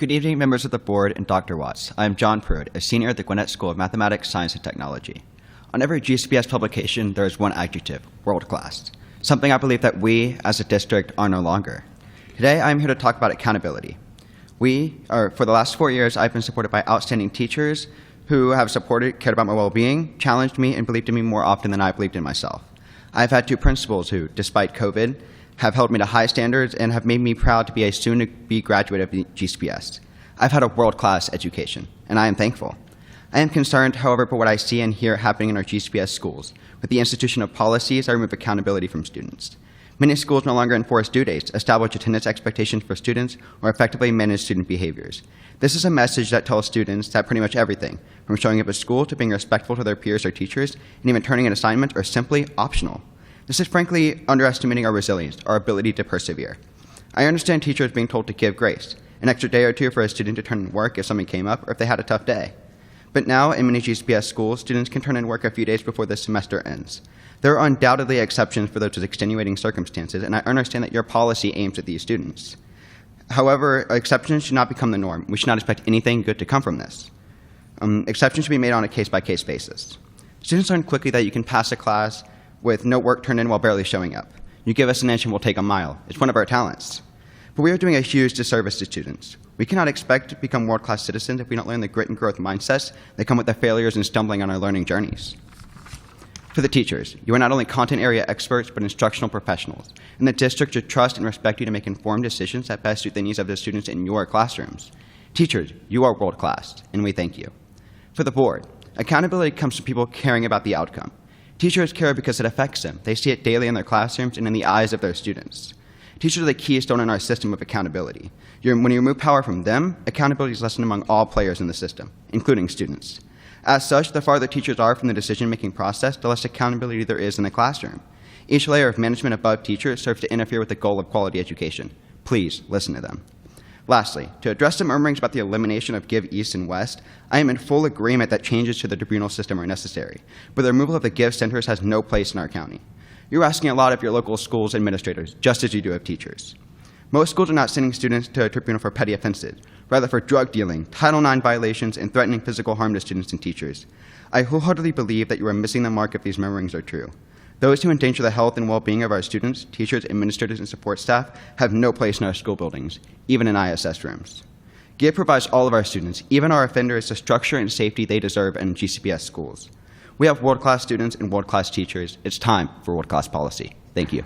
Good evening, members of the board and Dr. Watts. I am John Pruitt, a senior at the Gwinnett School of Mathematics, Science, and Technology. On every GCPS publication, there is one adjective, world-class, something I believe that we, as a district, are no longer. Today, I am here to talk about accountability. For the last 4 years, I've been supported by outstanding teachers who have cared about my well-being, challenged me, and believed in me more often than I believed in myself. I've had two principals who, despite COVID, have held me to high standards and have made me proud to be a soon-to-be graduate of GCPS. I've had a world-class education, and I am thankful. I am concerned, however, for what I see and hear happening in our GCPS schools, with the institution of policies that remove accountability from students. Many schools no longer enforce due dates, establish attendance expectations for students, or effectively manage student behaviors. This is a message that tells students that pretty much everything, from showing up at school to being respectful to their peers or teachers, and even turning in assignments, are simply optional. This is frankly underestimating our resilience, our ability to persevere. I understand teachers being told to give grace, an extra day or two for a student to turn in work if something came up or if they had a tough day. But now, in many GCPS schools, students can turn in work a few days before the semester ends. There are undoubtedly exceptions for those with extenuating circumstances, and I understand that your policy aims at these students. However, exceptions should not become the norm. We should not expect anything good to come from this. Exceptions should be made on a case-by-case basis. Students learn quickly that you can pass a class with no work turned in while barely showing up. You give us an inch and we'll take a mile. It's one of our talents. But we are doing a huge disservice to students. We cannot expect to become world-class citizens if we don't learn the grit and growth mindsets that come with the failures and stumbling on our learning journeys. To the teachers, you are not only content area experts, but instructional professionals, and the district should trust and respect you to make informed decisions that best suit the needs of the students in your classrooms. Teachers, you are world-class, and we thank you. For the board, accountability comes from people caring about the outcome. Teachers care because it affects them. They see it daily in their classrooms and in the eyes of their students. Teachers are the keystone in our system of accountability. When you remove power from them, accountability is lessened among all players in the system, including students. As such, the farther teachers are from the decision-making process, the less accountability there is in the classroom. Each layer of management above teachers serves to interfere with the goal of quality education. Please listen to them. Lastly, to address the murmurings about the elimination of Give East and West, I am in full agreement that changes to the tribunal system are necessary, but the removal of the Give centers has no place in our county. You're asking a lot of your local schools administrators, just as you do of teachers. Most schools are not sending students to a tribunal for petty offenses, rather for drug dealing, Title IX violations, and threatening physical harm to students and teachers. I wholeheartedly believe that you are missing the mark if these murmurings are true. Those who endanger the health and well-being of our students, teachers, administrators, and support staff have no place in our school buildings, even in ISS rooms. GIVE provides all of our students, even our offenders, the structure and safety they deserve in GCPS schools. We have world-class students and world-class teachers. It's time for world-class policy. Thank you.